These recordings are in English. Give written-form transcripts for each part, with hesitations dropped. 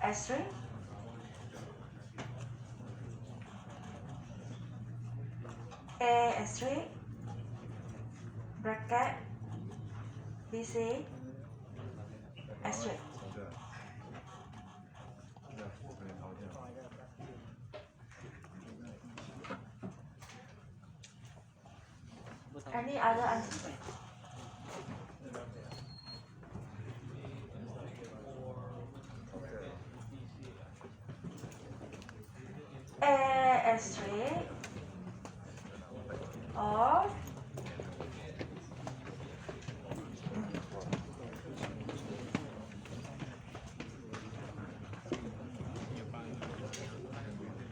asterisk, A asterisk, bracket, BC, asterisk. Any other answer? A asterisk or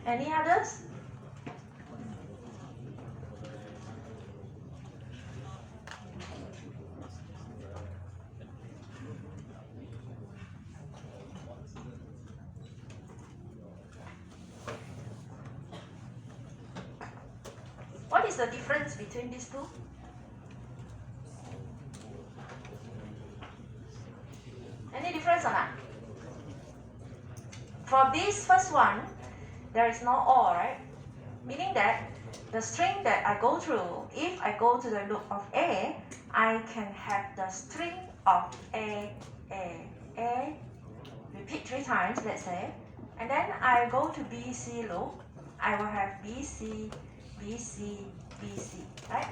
any others? What is the difference between these two? Any difference or not? For this first one, there is no or, right? Meaning that the string that I go through, if I go to the loop of A, I can have the string of A, repeat 3 times, let's say, and then I go to BC loop, I will have BC, BC, BC, right?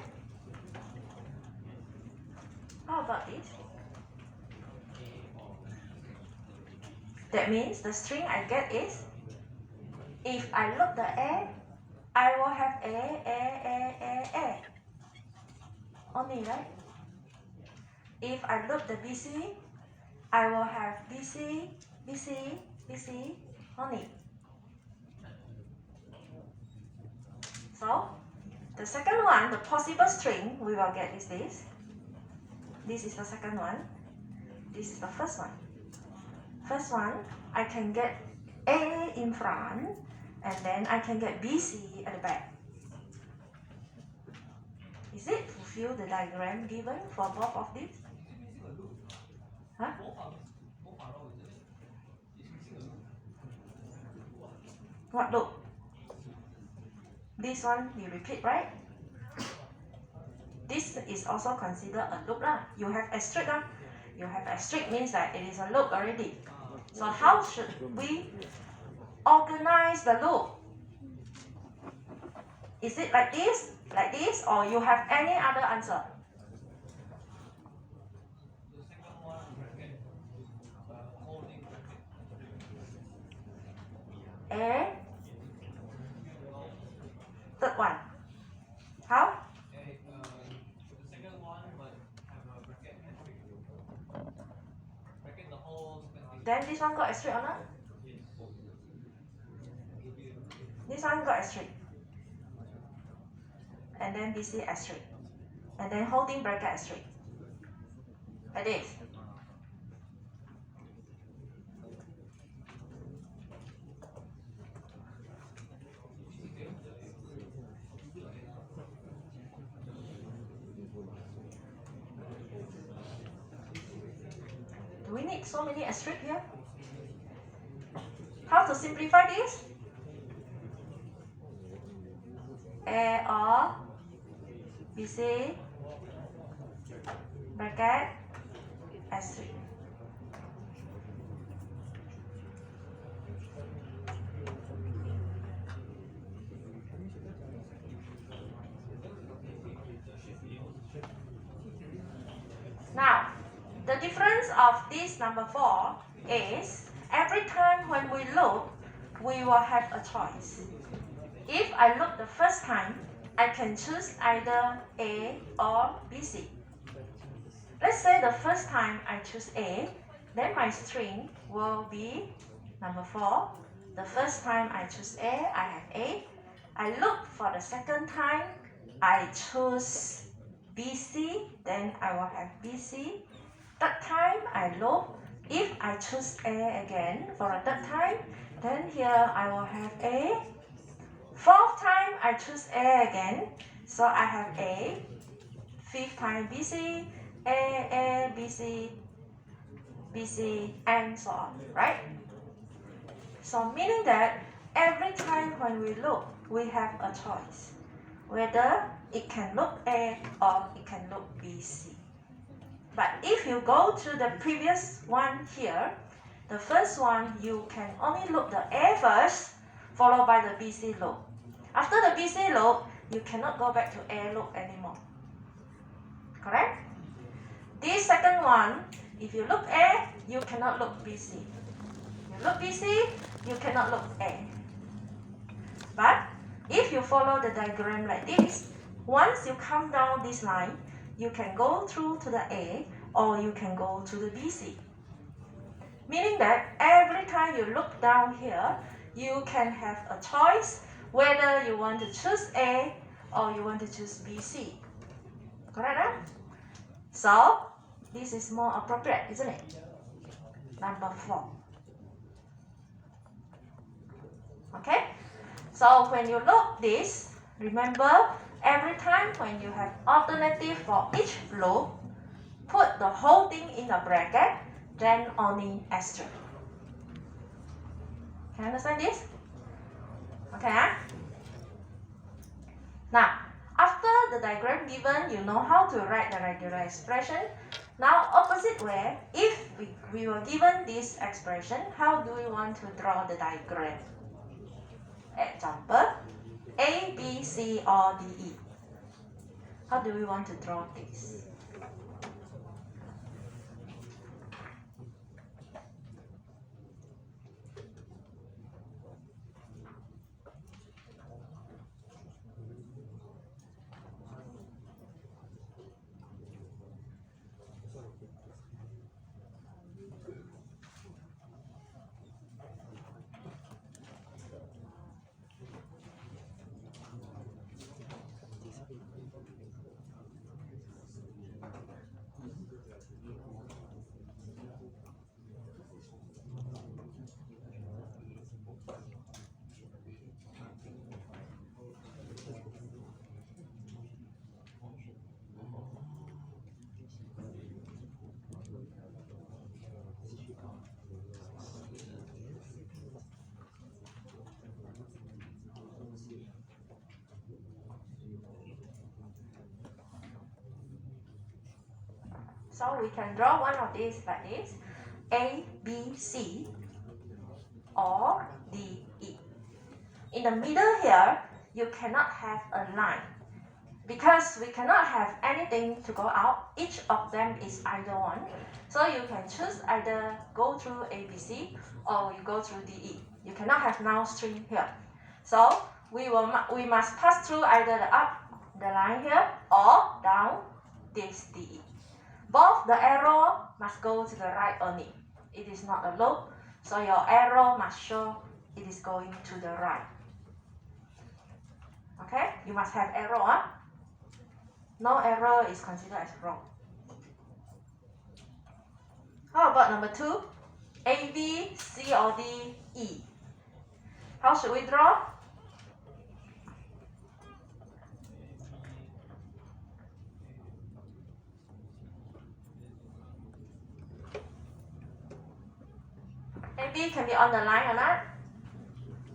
How about this? That means the string I get is, if I loop the A, I will have A. Only, right? If I loop the BC, I will have BC, BC, BC, only. So, the second one, the possible string we will get is this. This is the second one. This is the first one. First one, I can get A in front, and then I can get BC at the back. Is it fulfill the diagram given for both of these? Huh? What loop? This one you repeat, right? This is also considered a loop lah. You have asterisk lah. You have asterisk means that it is a loop already. So how should we organize the loop? Is it like this, or you have any other answer? A. Third one. How? Then this one got asterisk or not? This one got asterisk. And then BC asterisk. And then holding bracket asterisk. Like this. Do we need so many asterisks here? How to simplify this? A or BC bracket asterisk. Now, the difference of this number 4 is every time when we loop, we will have a choice. If I loop the first time, I can choose either A or BC. Let's say the first time I choose A, then my string will be number 4. The first time I choose A, I have A. I loop for the second time, I choose BC, then I will have BC. Third time I loop. If I choose A again for a third time, then here I will have A. Fourth time I choose A again, so I have A. Fifth time BC, A, BC, BC, and so on, right? So meaning that every time when we look, we have a choice, whether it can look A or it can look BC. But if you go to the previous one here, the first one, you can only look the A first, followed by the BC look. After the BC look, you cannot go back to A look anymore. Correct? This second one, if you look A, you cannot look BC. You look BC, you cannot look A. But if you follow the diagram like this, once you come down this line, you can go through to the A or you can go to the BC. Meaning that every time you look down here, you can have a choice whether you want to choose A or you want to choose BC. Correct? Huh? So, this is more appropriate, isn't it? Number 4. Okay? So, when you look this, remember, every time when you have alternative for each loop, put the whole thing in a bracket, then only asterisk. Can you understand this? Okay, huh? Now, after the diagram given, you know how to write the regular expression. Now, opposite way, if we were given this expression, how do we want to draw the diagram? Example, A, B, C, or D, E. How do we want to draw this? So we can draw one of these like this, A, B, C, or D, E. In the middle here, you cannot have a line. Because we cannot have anything to go out, each of them is either one. So you can choose either go through A, B, C, or you go through D, E. You cannot have now string here. So we must pass through either the up, the line here, or down this D, E. Both the arrow must go to the right only. It is not a loop, so your arrow must show it is going to the right. Okay, you must have arrow, huh? No arrow is considered as wrong. How about number 2? A, B, C, or D, E. How should we draw? A, B can be on the line or not?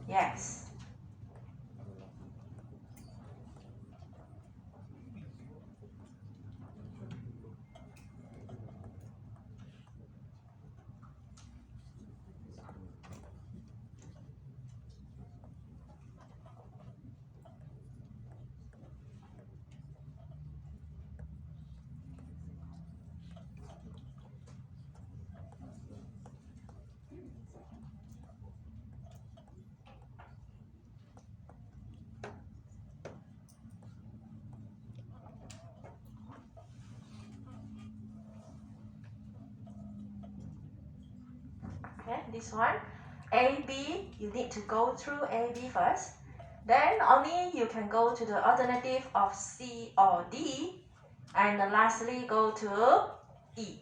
Yes. Okay, this one, A, B, you need to go through A, B first. Then only you can go to the alternative of C or D, and lastly go to E.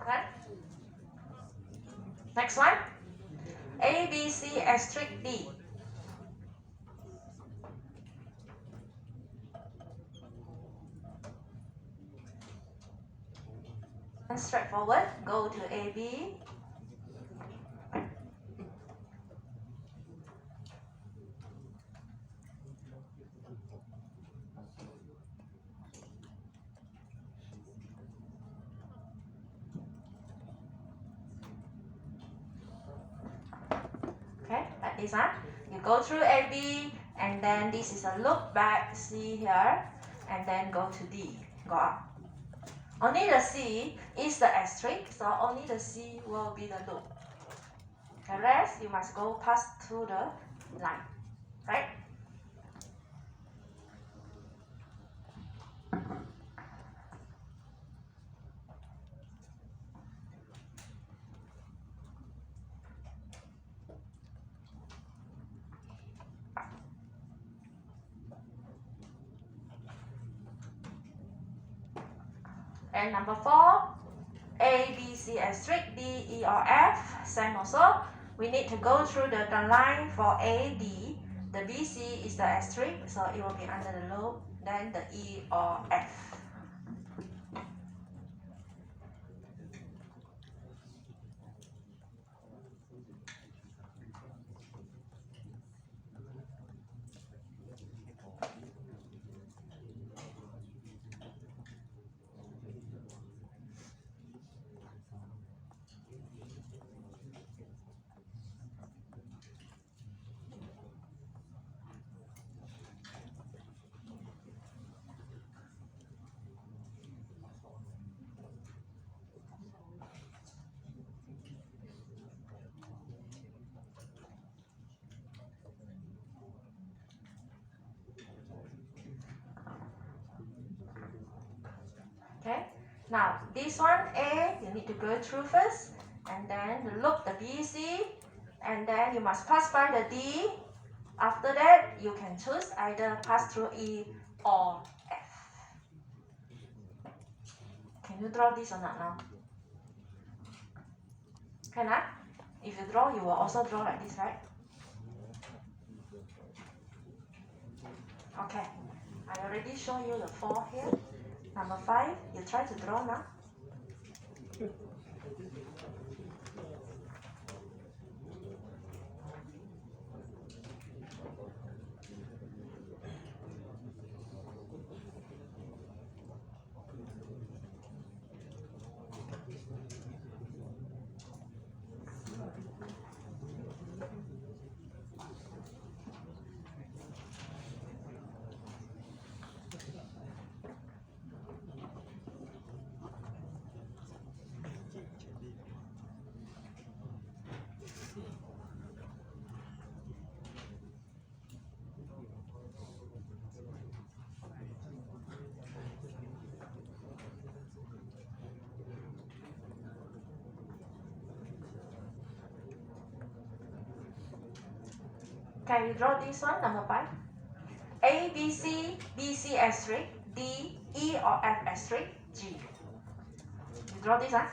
Okay? Next one. A, B, C, asterisk D. And straightforward, go to A, B. Okay, like this one. You go through A, B, and then this is a loop back C here, and then go to D, go up. Only the C is the asterisk, so only the C will be the loop. The rest, you must go past through the line, right? And number 4, A, B, C, asterisk, D, E, or F, same also. We need to go through the line for A, D. The B, C is the asterisk, so it will be under the loop, then the E or F. Okay, now this one A, you need to go through first, and then loop the B, C, and then you must pass by the D. After that, you can choose either pass through E or F. Can you draw this or not now? Can I? If you draw, you will also draw like this, right? Okay, I already show you the 4 here. Number 5, you try to draw now. Can you draw this one, number 5? A, B, C, B, C asterisk, D, E or F asterisk, G. You draw this, huh?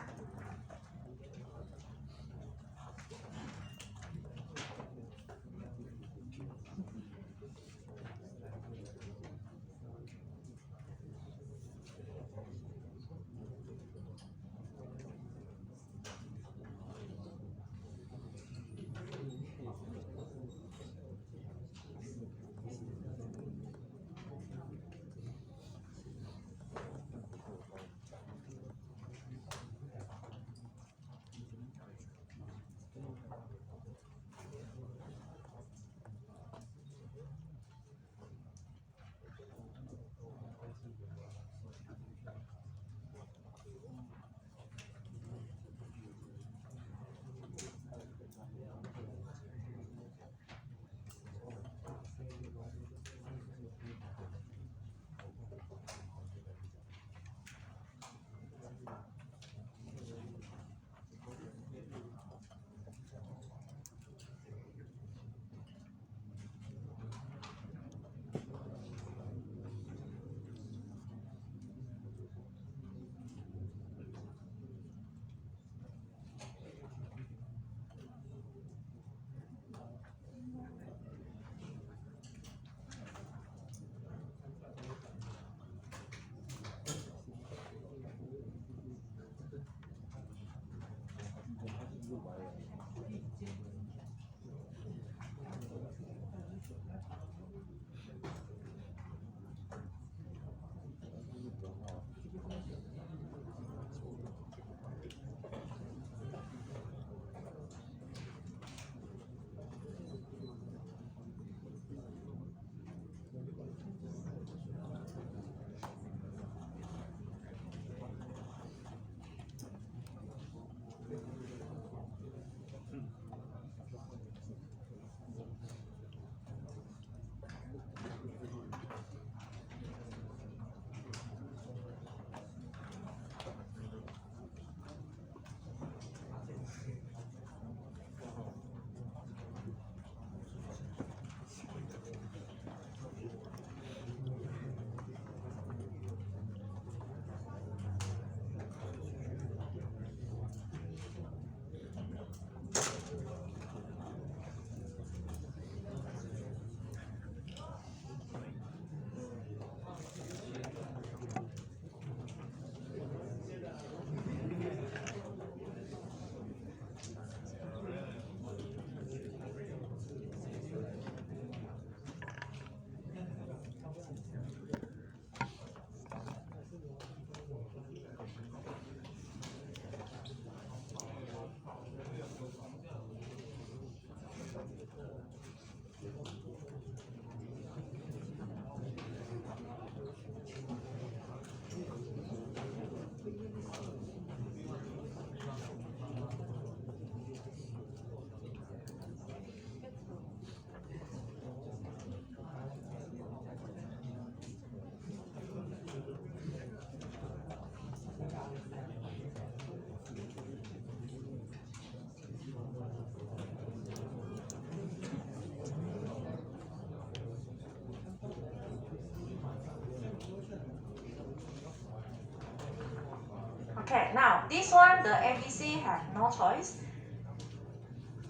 Okay, now this one, the ABC have no choice.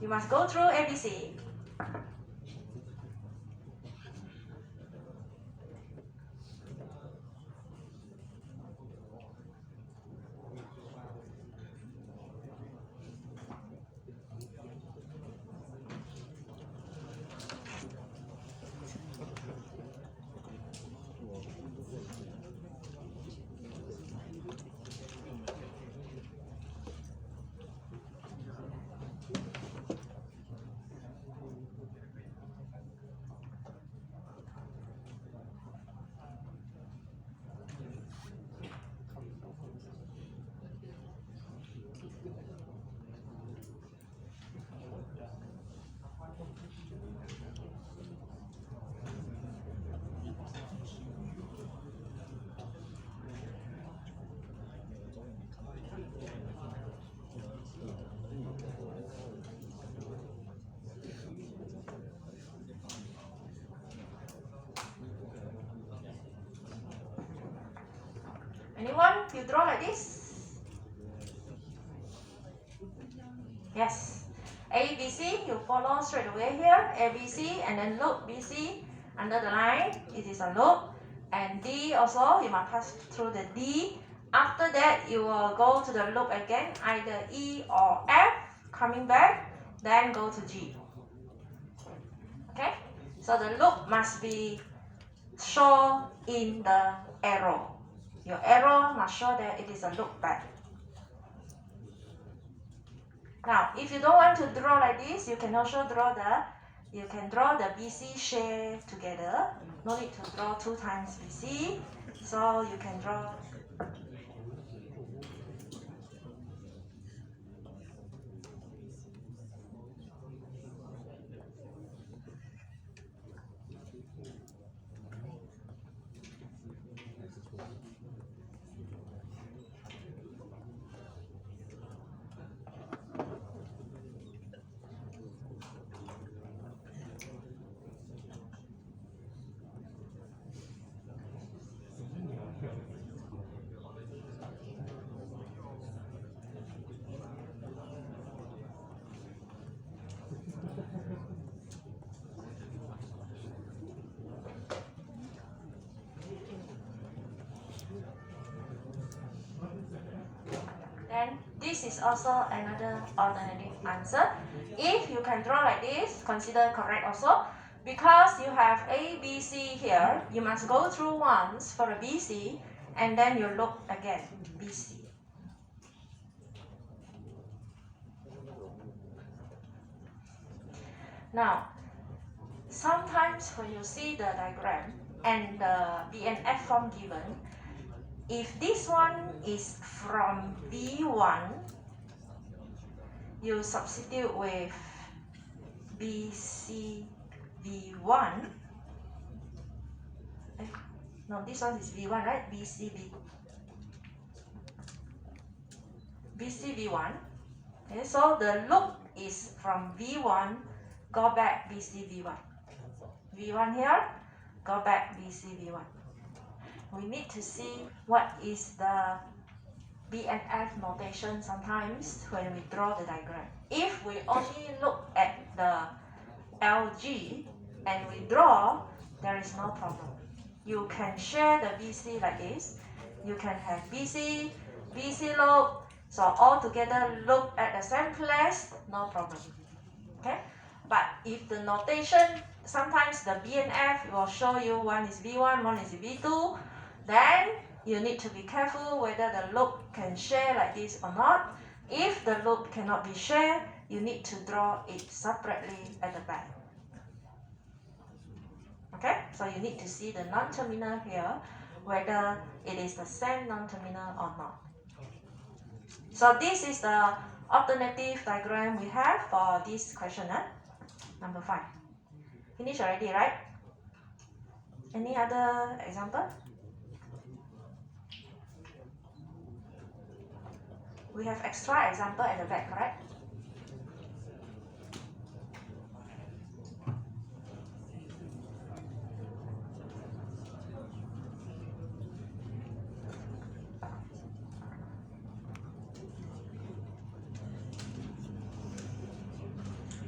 You must go through ABC. Anyone? You draw like this? Yes. A, B, C, you follow straight away here. A, B, C, and then loop B, C under the line. It is a loop. And D also, you must pass through the D. After that, you will go to the loop again, either E or F, coming back, then go to G. Okay? So the loop must be shown in the arrow. Your arrow must show that it is a loop back. Now, if you don't want to draw like this, you can also draw you can draw the BC share together. No need to draw 2 times BC. So you can draw. Then this is also another alternative answer. If you can draw like this, consider correct also. Because you have A, B, C here, you must go through once for a BC, and then you look again, BC. Now, sometimes when you see the diagram and the B and F form given, if this one is from B1, you substitute with BC V1. No, this one is V1, right? BC V1. Okay, so the loop is from V1, go back BC V1. V1 here, go back BC V1. We need to see what is the B and F notation sometimes when we draw the diagram. If we only look at the LG and we draw, there is no problem. You can share the BC like this. You can have BC, BC loop, so all together look at the same place, no problem. Okay? But if the notation, sometimes the B and F will show you one is B1, one is B2, then you need to be careful whether the loop can share like this or not. If the loop cannot be shared, you need to draw it separately at the back. Okay, so you need to see the non-terminal here, whether it is the same non-terminal or not. So this is the alternative diagram we have for this question, number 5. Finish already, right? Any other example? We have extra example at the back, correct?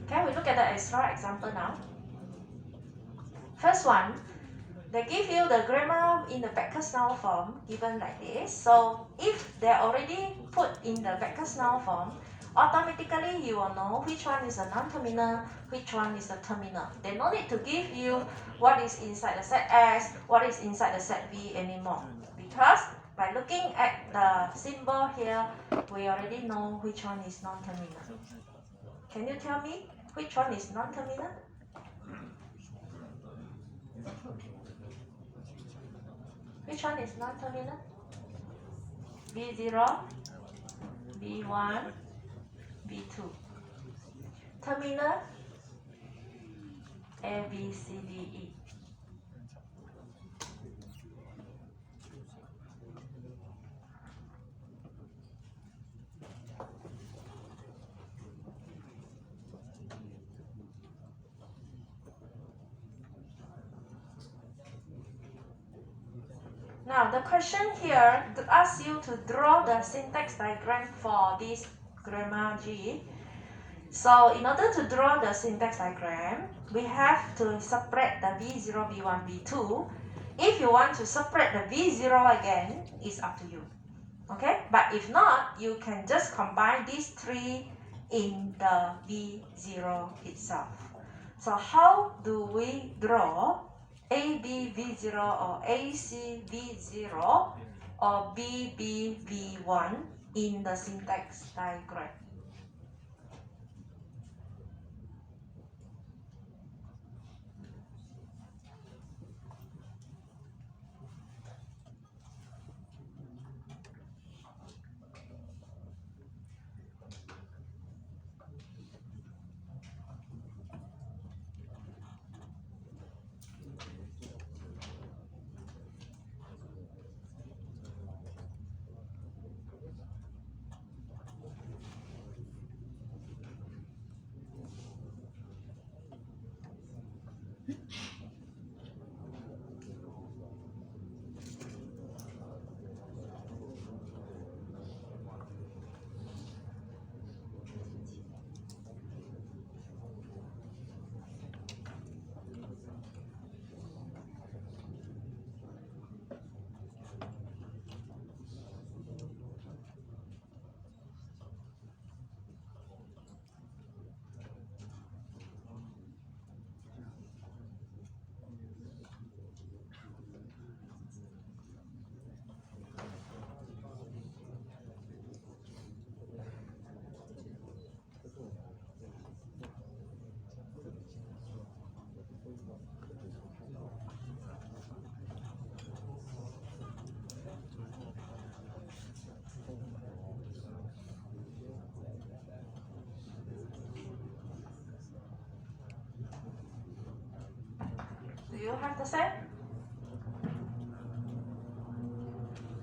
Okay, we look at the extra example now. First one, they give you the grammar in the Beckers noun form given like this. So if they're already put in the Beckers noun form, automatically you will know which one is a non-terminal, which one is a terminal. They no need to give you what is inside the set S, what is inside the set V anymore. Because by looking at the symbol here, we already know which one is non-terminal. Can you tell me which one is non-terminal? Which one is non-terminal? V0, V1, V2. Terminal, A, B, C, D, E. Now the question here asks you to draw the syntax diagram for this grammar G. So in order to draw the syntax diagram, we have to separate the V0, V1, V2. If you want to separate the V0 again, it's up to you. Okay, but if not, you can just combine these three in the V0 itself. So how do we draw AB V0 or AC V0 or BB V1 in the syntax diagram? Do you have the same?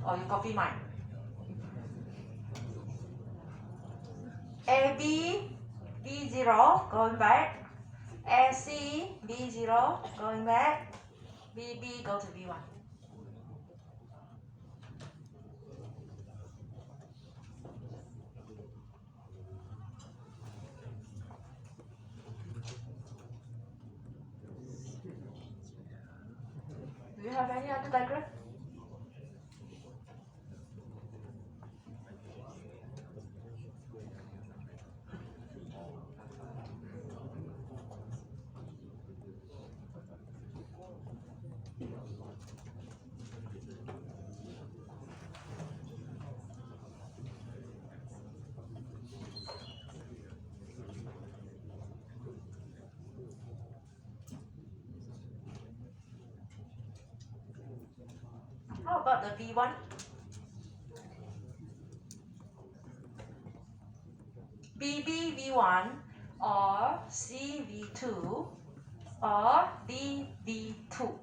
Or you copy mine? AB B0 going back, AC B0 going back, BB go to B1. Do you have any other diagram? How about the V1? BB V1 or C V2 or D V2.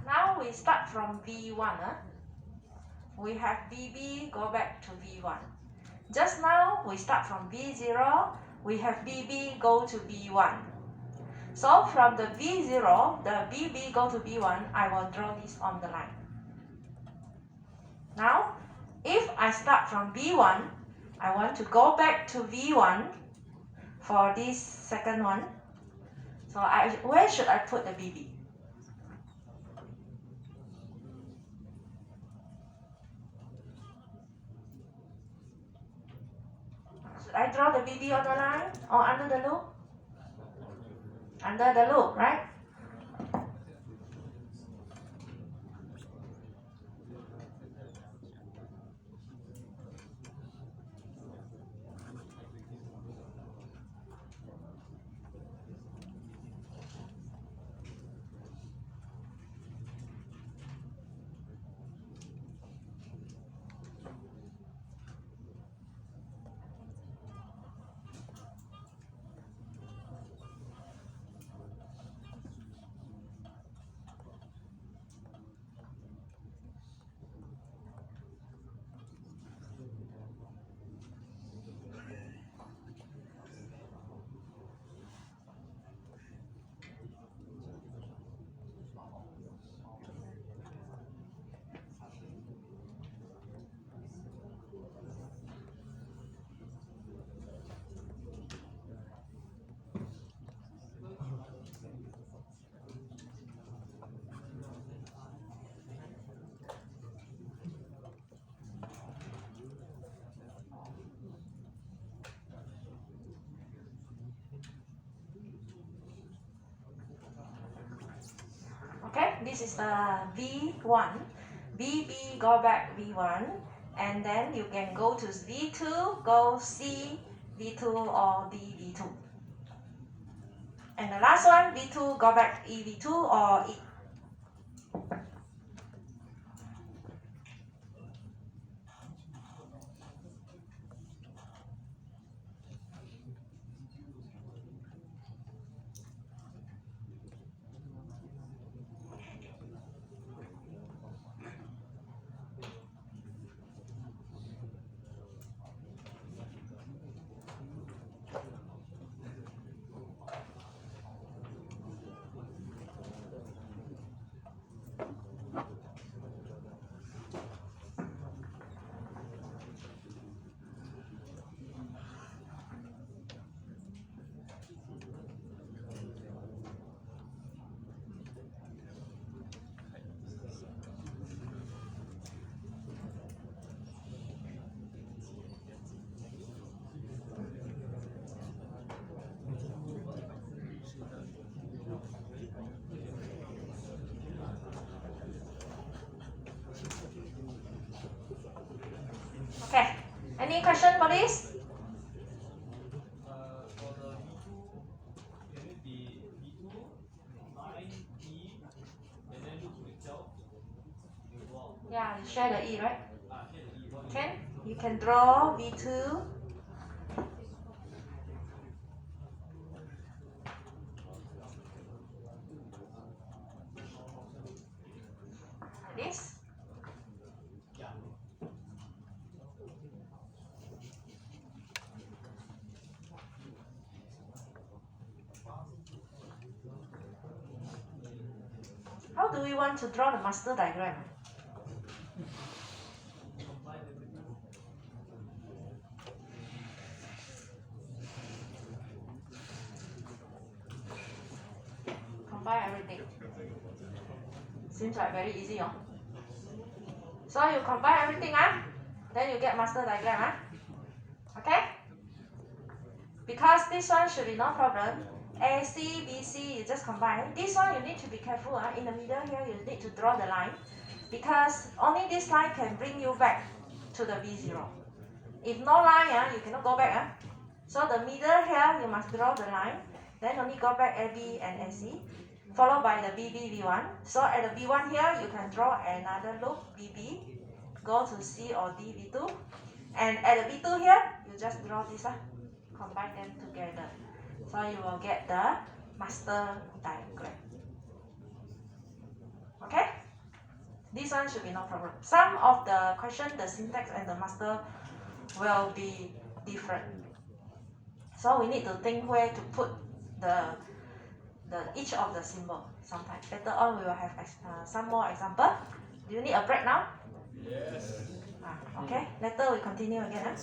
Now we start from V1. We have BB go back to V1. Just now we start from V0. We have BB go to B1. So from the V0, the BB go to B1, I will draw this on the line. Now I start from V1, I want to go back to V1 for this second one. So where should I put the BB? Should I draw the BB on the line or under the loop? Under the loop, right? Okay, this is the V1. BB, go back V1. And then you can go to V2, go C, V2 or D, V2. And the last one, V2, go back E, V2 or E. Okay, any question for this? For the V2, can it be V2, line E, and then loop itself? Yeah, you share the E, right? Share the E. Can you can draw V2. Like this. How do we want to draw the master diagram? Combine everything. Seems like very easy, huh? So you combine everything, then you get master diagram, okay? Because this one should be no problem. AC, BC, you just combine. This one you need to be careful. In the middle here, you need to draw the line because only this line can bring you back to the V0. If no line, you cannot go back. So the middle here, you must draw the line. Then only go back AB and AC, followed by the BB, V1. So at the V1 here, you can draw another loop, BB, go to C or D, V2. And at the V2 here, you just draw this, combine them together. So you will get the master diagram. Okay? This one should be no problem. Some of the question, the syntax and the master will be different. So we need to think where to put the each of the symbol sometimes. Later on we will have some more example. Do you need a break now? Yes. Okay, later we continue again.